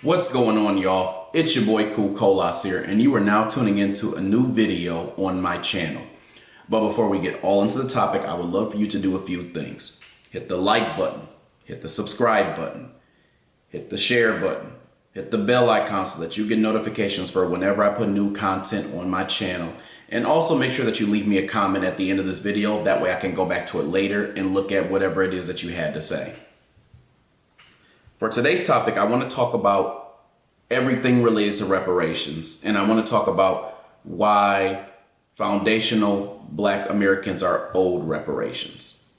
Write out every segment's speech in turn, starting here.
What's going on, y'all? It's your boy Cool Colas here, and you are now tuning into a new video on my channel. But before we get all into the topic, I would love for you to do a few things. Hit the like button, hit the subscribe button, hit the share button, hit the bell icon so that you get notifications for whenever I put new content on my channel. And also make sure that you leave me a comment at the end of this video. That way I can go back to it later and look at whatever it is that you had to say. For today's topic, I want to talk about everything related to reparations. And I want to talk about why foundational Black Americans are owed reparations.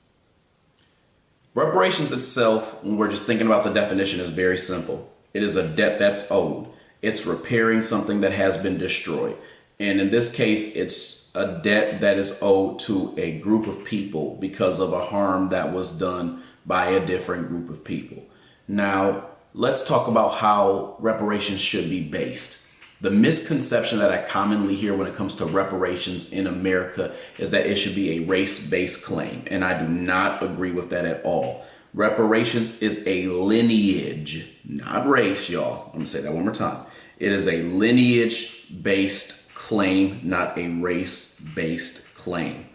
Reparations itself, when we're just thinking about the definition, is very simple. It is a debt that's owed. It's repairing something that has been destroyed. And in this case, it's a debt that is owed to a group of people because of a harm that was done by a different group of people. Now, let's talk about how reparations should be based. The misconception that I commonly hear when it comes to reparations in America is that it should be a race-based claim, and I do not agree with that at all. Reparations is a lineage, not race, y'all. I'm gonna say that one more time. It is a lineage-based claim, not a race-based claim.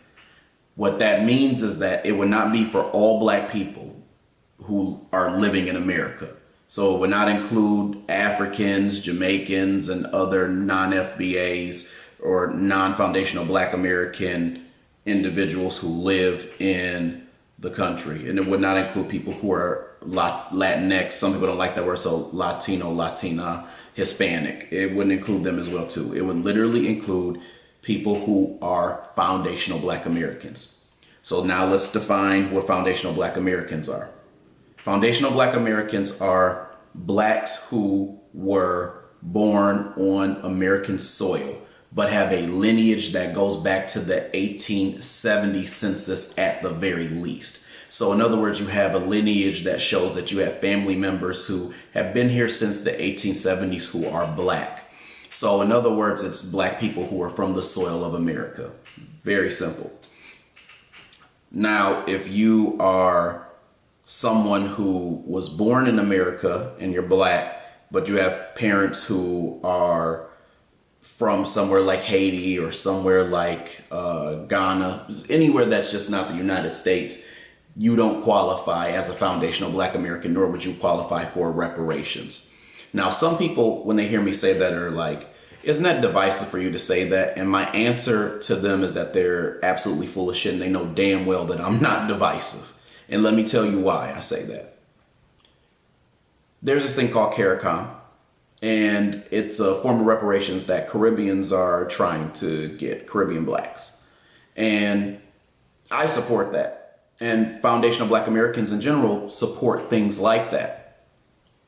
What that means is that it would not be for all Black people who are living in America. So it would not include Africans, Jamaicans, and other non-FBAs or non-foundational Black American individuals who live in the country. And it would not include people who are Latinx. Some people don't like that word, so Latino, Latina, Hispanic. It wouldn't include them as well too. It would literally include people who are foundational Black Americans. So now let's define what foundational Black Americans are. Foundational Black Americans are Blacks who were born on American soil, but have a lineage that goes back to the 1870 census at the very least. So in other words, you have a lineage that shows that you have family members who have been here since the 1870s who are Black. So in other words, it's Black people who are from the soil of America. Very simple. Now, if you are someone who was born in America and you're Black, but you have parents who are from somewhere like Haiti or somewhere like Ghana, anywhere that's just not the United States, you don't qualify as a foundational Black American, nor would you qualify for reparations. Now, some people, when they hear me say that, are like, isn't that divisive for you to say that? And my answer to them is that they're absolutely full of shit and they know damn well that I'm not divisive. And let me tell you why I say that. There's this thing called CARICOM, and it's a form of reparations that Caribbeans are trying to get, Caribbean Blacks. And I support that. And foundational Black Americans in general support things like that.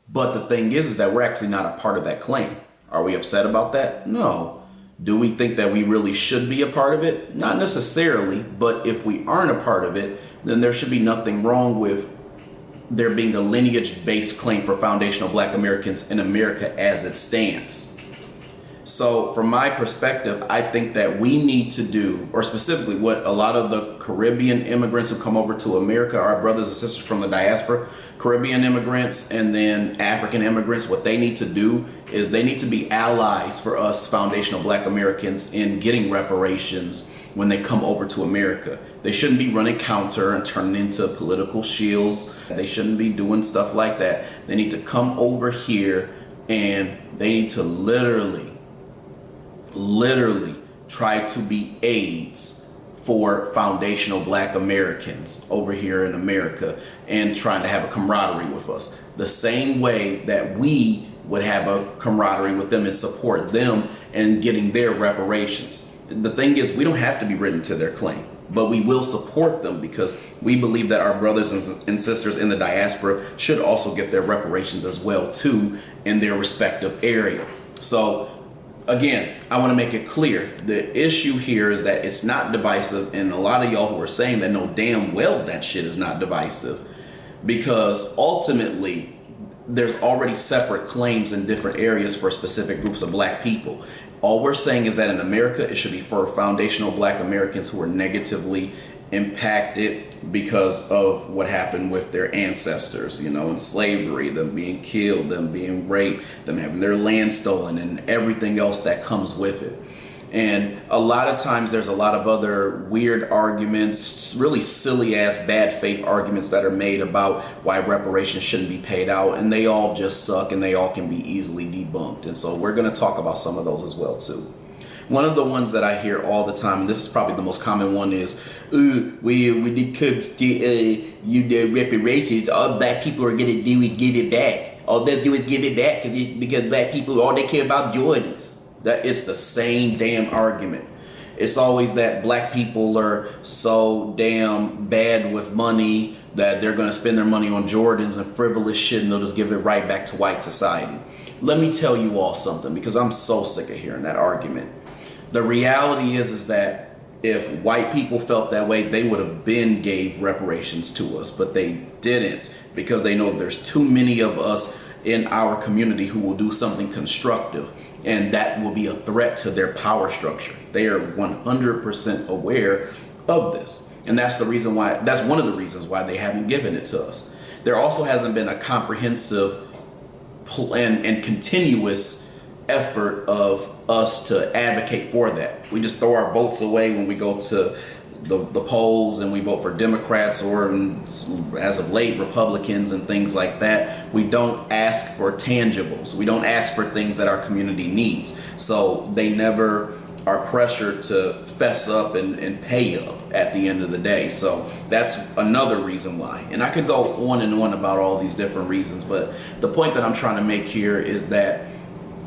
But the thing is that we're actually not a part of that claim. Are we upset about that? No. Do we think that we really should be a part of it? Not necessarily, but if we aren't a part of it, then there should be nothing wrong with there being a lineage-based claim for foundational Black Americans in America as it stands. So from my perspective, I think that we need to do, or specifically what a lot of the Caribbean immigrants who come over to America, our brothers and sisters from the diaspora, Caribbean immigrants and then African immigrants, what they need to do is they need to be allies for us foundational Black Americans in getting reparations when they come over to America. They shouldn't be running counter and turning into political shields. They shouldn't be doing stuff like that. They need to come over here and they need to literally try to be aides for foundational Black Americans over here in America and trying to have a camaraderie with us. The same way that we would have a camaraderie with them and support them and getting their reparations. The thing is, we don't have to be written to their claim, but we will support them because we believe that our brothers and sisters in the diaspora should also get their reparations as well too in their respective area. So again, I want to make it clear, the issue here is that it's not divisive, and a lot of y'all who are saying that know damn well that shit is not divisive, because ultimately there's already separate claims in different areas for specific groups of Black people. All we're saying is that in America, it should be for foundational Black Americans who are negatively impacted because of what happened with their ancestors, in slavery, them being killed, them being raped, them having their land stolen, and everything else that comes with it. And a lot of times there's a lot of other weird arguments, really silly ass bad faith arguments that are made about why reparations shouldn't be paid out, and they all just suck and they all can be easily debunked. And so we're going to talk about some of those as well too. One of the ones that I hear all the time, and this is probably the most common one, is we could the reparations. All black people are gonna do is give it back. All they do is give it back because black people, all they care about Jordans. That it's the same damn argument. It's always that black people are so damn bad with money that they're gonna spend their money on Jordans and frivolous shit, and they'll just give it right back to white society. Let me tell you all something, because I'm so sick of hearing that argument. The reality is that if white people felt that way, they would have been gave reparations to us, but they didn't, because they know there's too many of us in our community who will do something constructive, and that will be a threat to their power structure. They are 100% aware of this, and that's one of the reasons why they haven't given it to us. There also hasn't been a comprehensive and continuous effort of us to advocate for that. We just throw our votes away when we go to the polls and we vote for Democrats or, as of late, Republicans and things like that. We don't ask for tangibles. We don't ask for things that our community needs. So they never are pressured to fess up and pay up at the end of the day. So that's another reason why. And I could go on and on about all these different reasons, but the point that I'm trying to make here is that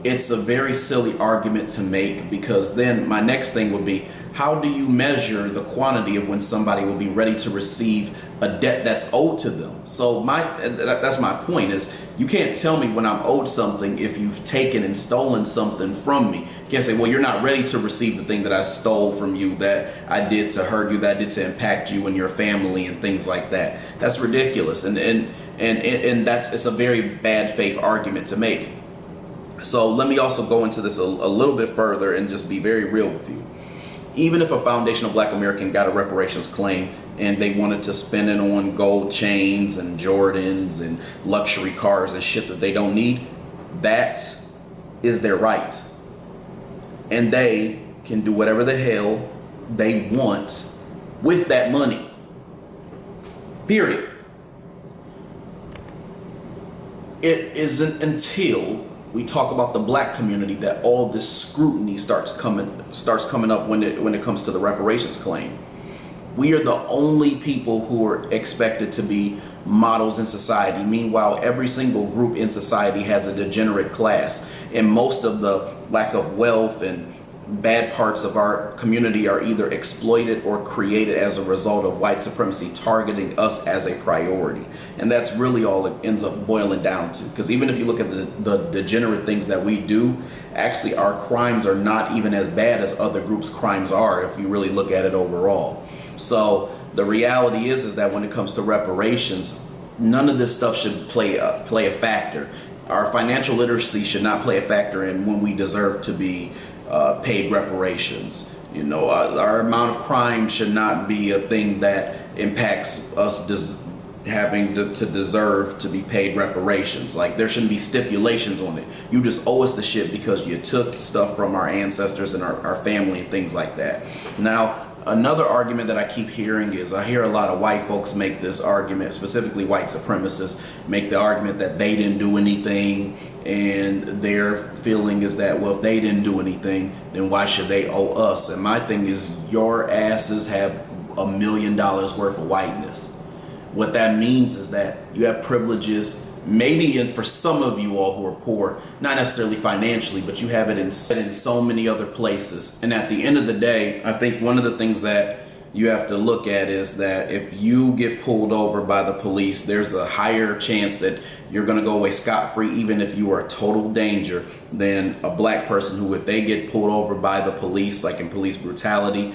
it's a very silly argument to make, because then my next thing would be, how do you measure the quantity of when somebody will be ready to receive a debt that's owed to them? So that's my point, is you can't tell me when I'm owed something if you've taken and stolen something from me. You can't say, well, you're not ready to receive the thing that I stole from you, that I did to hurt you, that I did to impact you and your family and things like that. That's ridiculous. And it's a very bad faith argument to make. So let me also go into this a little bit further and just be very real with you. Even if a foundational Black American got a reparations claim and they wanted to spend it on gold chains and Jordans and luxury cars and shit that they don't need, that is their right. And they can do whatever the hell they want with that money. Period. It isn't until we talk about the Black community that all this scrutiny starts coming up when it comes to the reparations claim. We are the only people who are expected to be models in society. Meanwhile, every single group in society has a degenerate class, and most of the lack of wealth and bad parts of our community are either exploited or created as a result of white supremacy targeting us as a priority. And that's really all it ends up boiling down to. Because even if you look at the degenerate things that we do, actually our crimes are not even as bad as other groups' crimes are if you really look at it overall. So the reality is that when it comes to reparations, none of this stuff should play a factor. Our financial literacy should not play a factor in when we deserve to be paid reparations. Our amount of crime should not be a thing that impacts us having to deserve to be paid reparations. Like, there shouldn't be stipulations on it. You just owe us the shit because you took stuff from our ancestors and our family and things like that. Now, another argument that I keep hearing is, I hear a lot of white folks make this argument, specifically white supremacists, make the argument that they didn't do anything, and their feeling is that, well, if they didn't do anything, then why should they owe us? And my thing is, your asses have $1 million worth of whiteness. What that means is that you have privileges, maybe for some of you all who are poor, not necessarily financially, but you have it in so many other places. And at the end of the day, I think one of the things that you have to look at is that if you get pulled over by the police, there's a higher chance that you're going to go away scot-free, even if you are a total danger, than a black person who, if they get pulled over by the police, like in police brutality,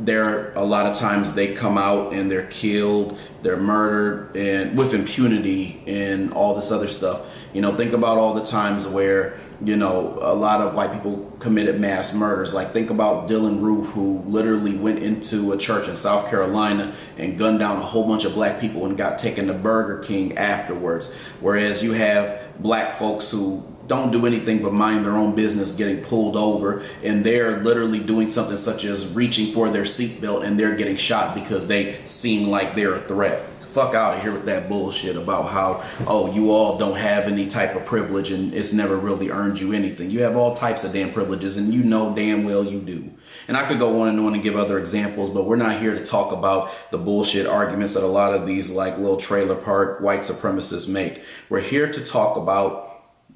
a lot of times they come out and they're killed, they're murdered, and with impunity and all this other stuff. You know, think about all the times where, you know, a lot of white people committed mass murders. Like, think about Dylan Roof, who literally went into a church in South Carolina and gunned down a whole bunch of black people and got taken to Burger King afterwards. Whereas you have black folks who don't do anything but mind their own business getting pulled over, and they're literally doing something such as reaching for their seatbelt, and they're getting shot because they seem like they're a threat. Fuck out of here with that bullshit about how, oh, you all don't have any type of privilege and it's never really earned you anything. You have all types of damn privileges, and you know damn well you do. And I could go on and give other examples, but we're not here to talk about the bullshit arguments that a lot of these like little trailer park white supremacists make. We're here to talk about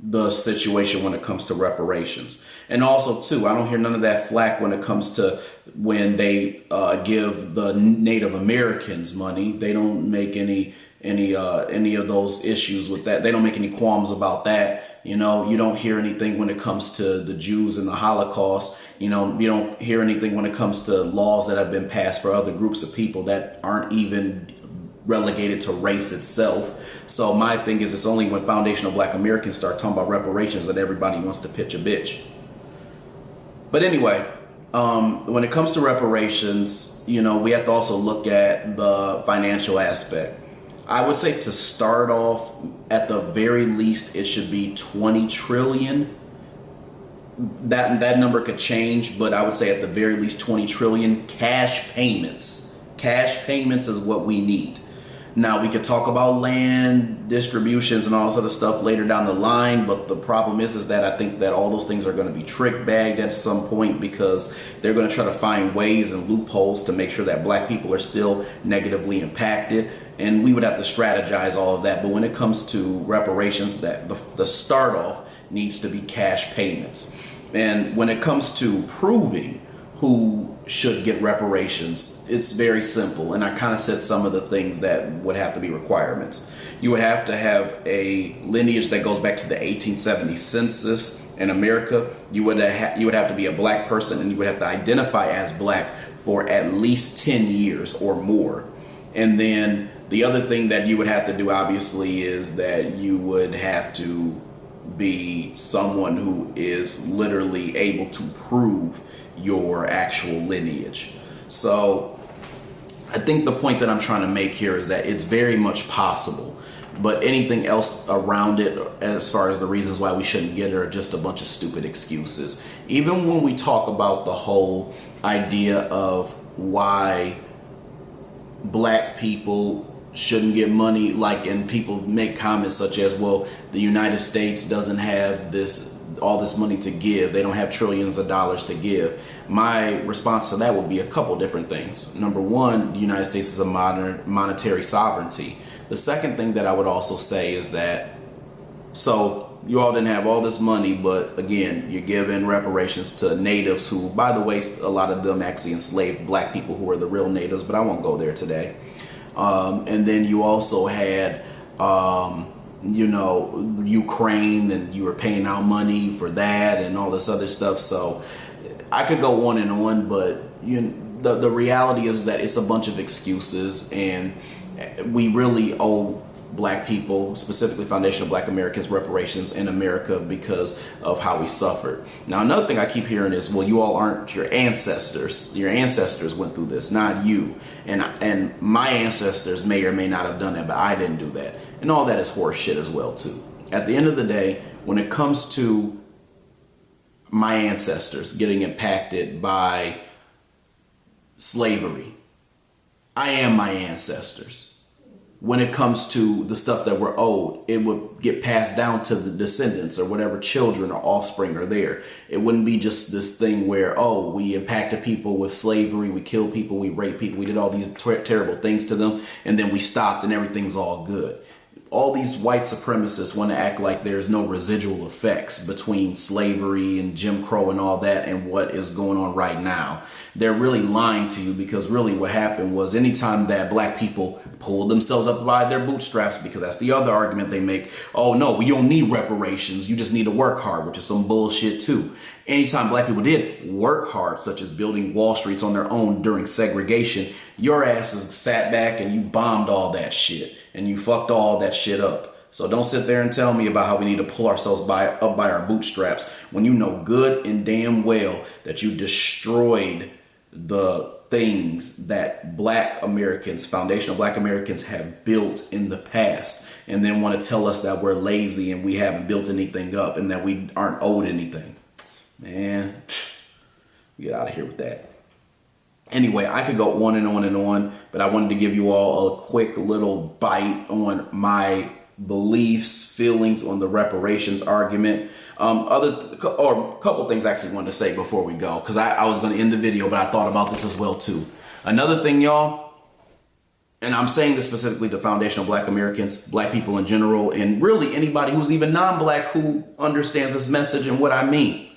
the situation when it comes to reparations. And also too, I don't hear none of that flack when it comes to when they give the Native Americans money. They don't make any of those issues with that. They don't make any qualms about that. You know, you don't hear anything when it comes to the Jews and the Holocaust. You know, you don't hear anything when it comes to laws that have been passed for other groups of people that aren't even relegated to race itself. So my thing is, it's only when foundational black Americans start talking about reparations that everybody wants to pitch a bitch. But anyway, when it comes to reparations, you know, we have to also look at the financial aspect. I would say to start off, at the very least, it should be 20 trillion. That number could change, but I would say at the very least 20 trillion cash payments. Cash payments is what we need. Now, we could talk about land distributions and all this other stuff later down the line, but the problem is that I think that all those things are going to be trick bagged at some point, because they're going to try to find ways and loopholes to make sure that black people are still negatively impacted, and we would have to strategize all of that. But when it comes to reparations, that the start off needs to be cash payments. And when it comes to proving who should get reparations, it's very simple, and I kind of said some of the things that would have to be requirements. You would have to have a lineage that goes back to the 1870 census in America. You would have to be a black person, and you would have to identify as black for at least 10 years or more. And then the other thing that you would have to do, obviously, is that you would have to be someone who is literally able to prove your actual lineage. So I think the point that I'm trying to make here is that it's very much possible, but anything else around it, as far as the reasons why we shouldn't get it, are just a bunch of stupid excuses. Even when we talk about the whole idea of why black people shouldn't get money, like, and people make comments such as, well, the United States doesn't have all this money to give. They don't have trillions of dollars to give. My response to that would be a couple different things. Number one, the United States is a modern monetary sovereignty. The second thing that I would also say is that, so you all didn't have all this money, but again, you're giving reparations to natives who, by the way, a lot of them actually enslaved black people who were the real natives, but I won't go there today. And then you also had, you know, Ukraine, and you were paying out money for that and all this other stuff. So I could go on and on, but the reality is that it's a bunch of excuses, and we really owe black people, specifically foundational black Americans, reparations in America because of how we suffered. Now, another thing I keep hearing is, well, you all aren't your ancestors. Your ancestors went through this, not you. And my ancestors may or may not have done that, but I didn't do that. And all that is horse shit as well, too. At the end of the day, when it comes to my ancestors getting impacted by slavery, I am my ancestors. When it comes to the stuff that we're owed, it would get passed down to the descendants or whatever children or offspring are there. It wouldn't be just this thing where, oh, we impacted people with slavery, we killed people, we raped people, we did all these terrible things to them, and then we stopped and everything's all good. All these white supremacists want to act like there's no residual effects between slavery and Jim Crow and all that and what is going on right now. They're really lying to you, because really what happened was, anytime that black people pulled themselves up by their bootstraps, because that's the other argument they make, oh no, we don't need reparations, you just need to work hard, which is some bullshit too. Anytime black people did work hard, such as building Wall Streets on their own during segregation, your asses sat back and you bombed all that shit and you fucked all that shit up. So don't sit there and tell me about how we need to pull ourselves up by our bootstraps when you know good and damn well that you destroyed the things that Black Americans, foundational Black Americans have built in the past, and then want to tell us that we're lazy and we haven't built anything up and that we aren't owed anything. Man, get out of here with that. Anyway, I could go on and on and on, but I wanted to give you all a quick little bite on my beliefs, feelings on the reparations argument. A couple things I actually wanted to say before we go, because I was going to end the video, but I thought about this as well too. Another thing, y'all, and I'm saying this specifically to foundational Black Americans, Black people in general, and really anybody who's even non-Black who understands this message and what I mean.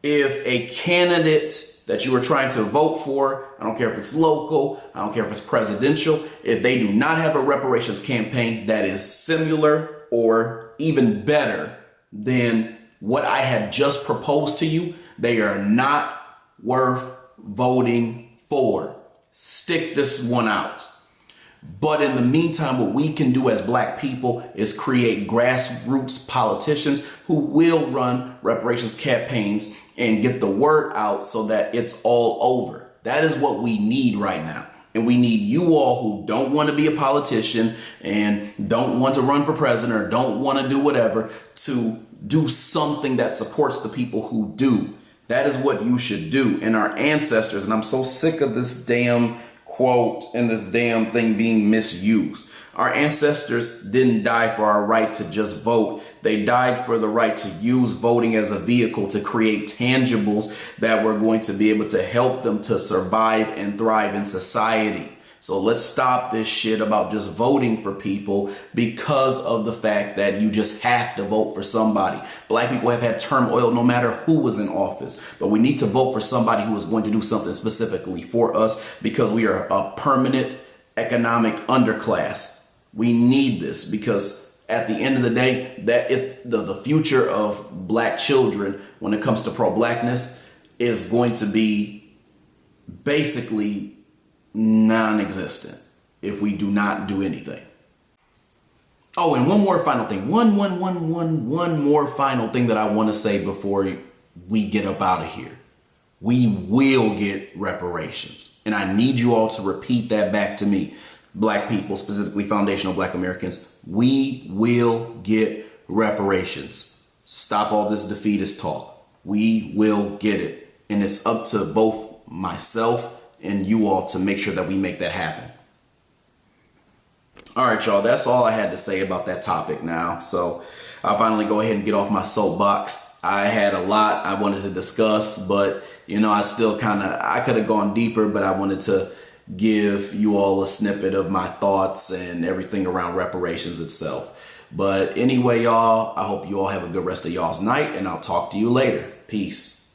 If a candidate that you are trying to vote for, I don't care if it's local, I don't care if it's presidential, if they do not have a reparations campaign that is similar or even better than what I have just proposed to you, they are not worth voting for. Stick this one out. But in the meantime, what we can do as Black people is create grassroots politicians who will run reparations campaigns and get the word out so that it's all over. That is what we need right now. And we need you all who don't want to be a politician and don't want to run for president or don't want to do whatever to do something that supports the people who do. That is what you should do. And our ancestors, and I'm so sick of this damn quote and this damn thing being misused. Our ancestors didn't die for our right to just vote. They died for the right to use voting as a vehicle to create tangibles that were going to be able to help them to survive and thrive in society. So let's stop this shit about just voting for people because of the fact that you just have to vote for somebody. Black people have had turmoil no matter who was in office, but we need to vote for somebody who is going to do something specifically for us because we are a permanent economic underclass. We need this because at the end of the day, that if the future of Black children when it comes to pro-Blackness is going to be basically non-existent if we do not do anything. Oh, and one more final thing. One more final thing that I want to say before we get up out of here. We will get reparations. And I need you all to repeat that back to me. Black people, specifically foundational Black Americans, we will get reparations. Stop all this defeatist talk. We will get it. And it's up to both myself and you all to make sure that we make that happen. All right, y'all, that's all I had to say about that topic now. So I'll finally go ahead and get off my soapbox. I had a lot I wanted to discuss, but I still I could have gone deeper, but I wanted to give you all a snippet of my thoughts and everything around reparations itself. But anyway, y'all, I hope you all have a good rest of y'all's night, and I'll talk to you later. Peace.